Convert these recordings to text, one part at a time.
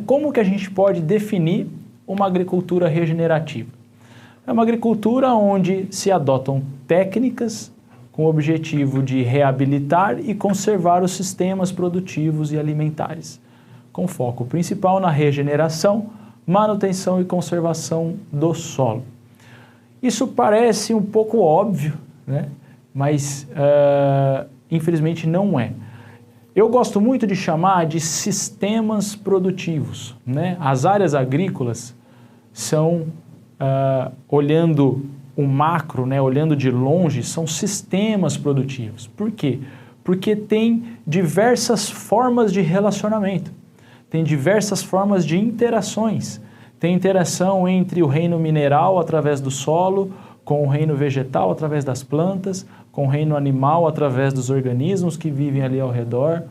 Como que a gente pode definir uma agricultura regenerativa? É uma agricultura onde se adotam técnicas com o objetivo de reabilitar e conservar os sistemas produtivos e alimentares, com foco principal na regeneração, manutenção e conservação do solo. Isso parece um pouco óbvio, né? Mas infelizmente não é. Eu gosto muito de chamar de sistemas produtivos, né? As áreas agrícolas são, olhando o macro, né, olhando de longe, são sistemas produtivos. Por quê? Porque tem diversas formas de relacionamento, tem diversas formas de interações. Tem interação entre o reino mineral através do solo, com o reino vegetal através das plantas, com o reino animal através dos organismos que vivem ali ao redor,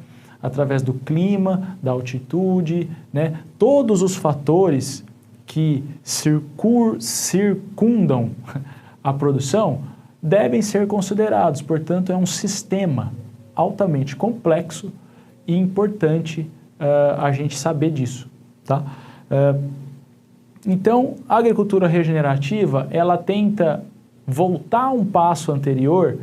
através do clima, da altitude, né? Todos os fatores que circundam a produção devem ser considerados. Portanto, é um sistema altamente complexo e importante a gente saber disso, tá? Então, a agricultura regenerativa, ela tenta voltar um passo anterior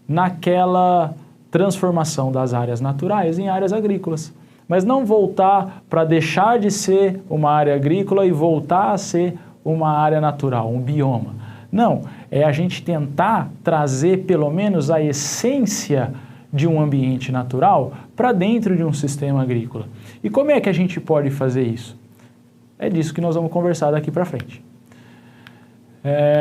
naquela transformação das áreas naturais em áreas agrícolas. Mas não voltar para deixar de ser uma área agrícola e voltar a ser uma área natural, um bioma. Não, é a gente tentar trazer pelo menos a essência de um ambiente natural para dentro de um sistema agrícola. E como é que a gente pode fazer isso? É disso que nós vamos conversar daqui para frente.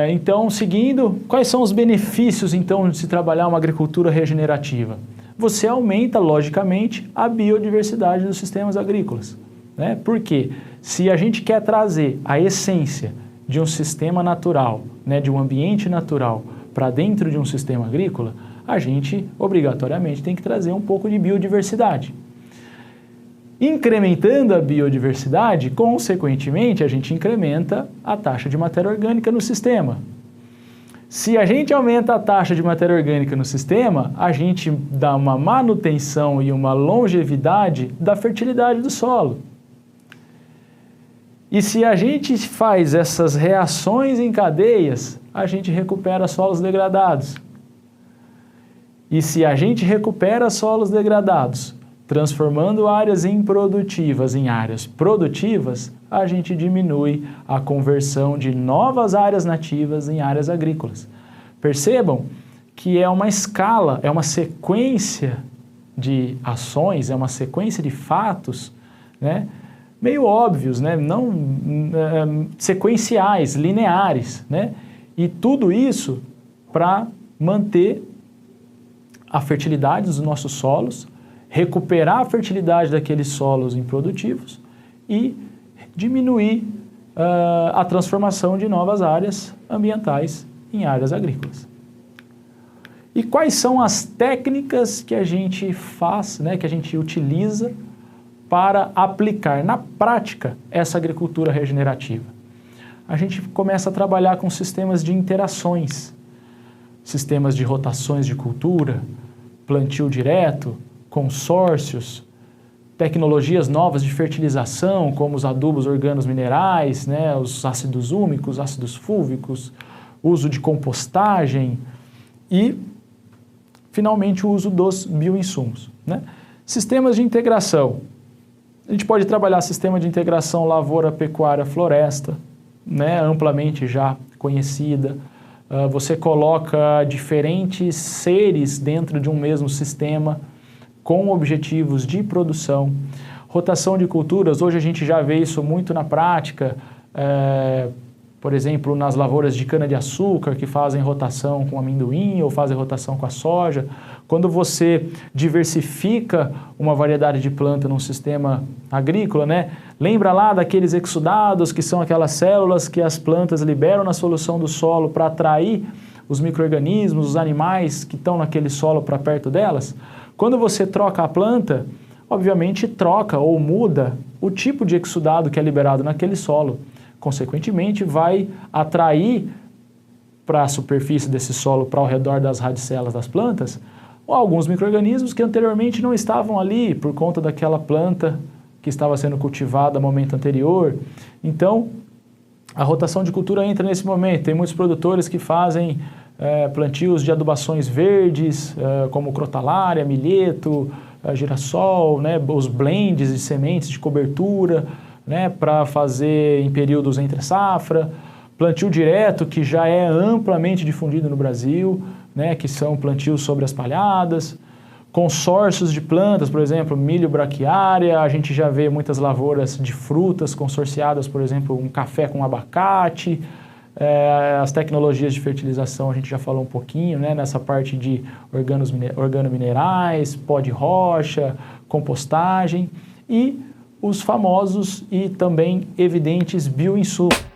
Então, seguindo, quais são os benefícios, então, de se trabalhar uma agricultura regenerativa? Você aumenta, logicamente, a biodiversidade dos sistemas agrícolas, né? Porque se a gente quer trazer a essência de um sistema natural, né, de um ambiente natural, para dentro de um sistema agrícola, a gente, obrigatoriamente, tem que trazer um pouco de biodiversidade. Incrementando a biodiversidade, consequentemente, a gente incrementa a taxa de matéria orgânica no sistema. Se a gente aumenta a taxa de matéria orgânica no sistema, a gente dá uma manutenção e uma longevidade da fertilidade do solo. E se a gente faz essas reações em cadeias, a gente recupera solos degradados. E se a gente recupera solos degradados, transformando áreas improdutivas em áreas produtivas, a gente diminui a conversão de novas áreas nativas em áreas agrícolas. Percebam que é uma escala, é uma sequência de ações, é uma sequência de fatos, né, meio óbvios, né, não sequenciais, lineares, né, e tudo isso para manter a fertilidade dos nossos solos, recuperar a fertilidade daqueles solos improdutivos e diminuir a transformação de novas áreas ambientais em áreas agrícolas. E quais são as técnicas que a gente faz, né, que a gente utiliza para aplicar na prática essa agricultura regenerativa? A gente começa a trabalhar com sistemas de interações, sistemas de rotações de cultura, plantio direto, consórcios, tecnologias novas de fertilização, como os adubos organos minerais, né, os ácidos úmicos, ácidos fúlvicos, uso de compostagem e, finalmente, o uso dos bioinsumos, né? Sistemas de integração. A gente pode trabalhar sistema de integração lavoura, pecuária, floresta, né, amplamente já conhecida. Você coloca diferentes seres dentro de um mesmo sistema, com objetivos de produção. Rotação de culturas, hoje a gente já vê isso muito na prática, por exemplo, nas lavouras de cana-de-açúcar, que fazem rotação com amendoim ou fazem rotação com a soja. Quando você diversifica uma variedade de planta num sistema agrícola, né? Lembra lá daqueles exudados, que são aquelas células que as plantas liberam na solução do solo para atrair os micro-organismos, os animais que estão naquele solo para perto delas? Quando você troca a planta, obviamente troca ou muda o tipo de exudado que é liberado naquele solo. Consequentemente, vai atrair para a superfície desse solo, para ao redor das radicelas das plantas, ou alguns micro-organismos que anteriormente não estavam ali por conta daquela planta que estava sendo cultivada no momento anterior. Então, a rotação de cultura entra nesse momento. Tem muitos produtores que fazem plantios de adubações verdes, como crotalária, milheto, girassol, né, os blends de sementes de cobertura, né, para fazer em períodos entre safra. Plantio direto, que já é amplamente difundido no Brasil, né, que são plantios sobre as palhadas. Consórcios de plantas, por exemplo, milho braquiária, a gente já vê muitas lavouras de frutas consorciadas, por exemplo, um café com abacate. As tecnologias de fertilização a gente já falou um pouquinho, né, nessa parte de organominerais, pó de rocha, compostagem e os famosos e também evidentes bioinsumos.